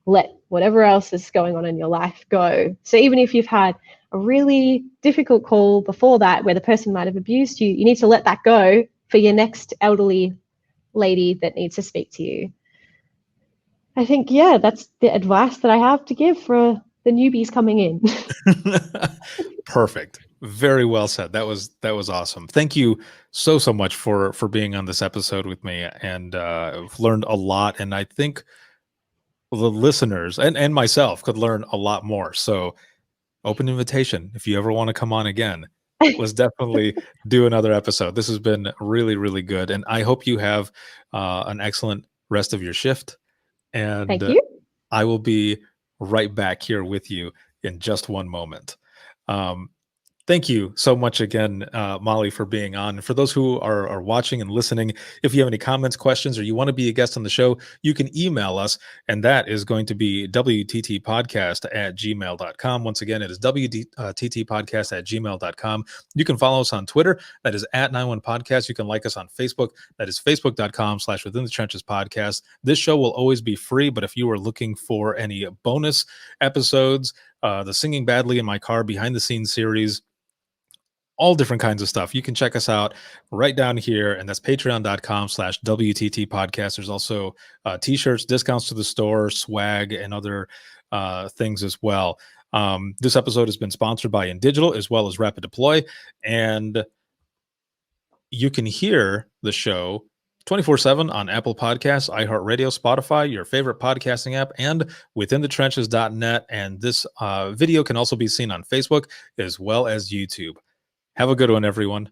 let whatever else is going on in your life go. So even if you've had a really difficult call before that where the person might have abused you, you need to let that go for your next elderly lady that needs to speak to you. I think, yeah, that's the advice that I have to give for the newbies coming in. Perfect. Very well said. That was awesome. Thank you so much for being on this episode with me, and I've learned a lot, and I think the listeners and myself could learn a lot more. So open invitation. If you ever want to come on again, let's definitely do another episode. This has been really, really good. And I hope you have an excellent rest of your shift. And Thank you. I will be right back here with you in just one moment. Thank you so much again, Molly, for being on. And for those who are watching and listening, if you have any comments, questions, or you want to be a guest on the show, you can email us, and that is going to be wttpodcast@gmail.com. Once again, it is wttpodcast@gmail.com. You can follow us on Twitter. That is @91podcast. You can like us on Facebook. That is facebook.com/Within the Trenches podcast. This show will always be free, but if you are looking for any bonus episodes, the Singing Badly in My Car behind the scenes series, all different kinds of stuff, you can check us out right down here, and that's patreon.com/WTT podcast. There's also t-shirts, discounts to the store, swag, and other things as well. This episode has been sponsored by InDigital as well as Rapid Deploy, and you can hear the show 24/7 on Apple Podcasts, iHeartRadio, Spotify, your favorite podcasting app, and withinthetrenches.net. And this video can also be seen on Facebook as well as YouTube. Have a good one, everyone.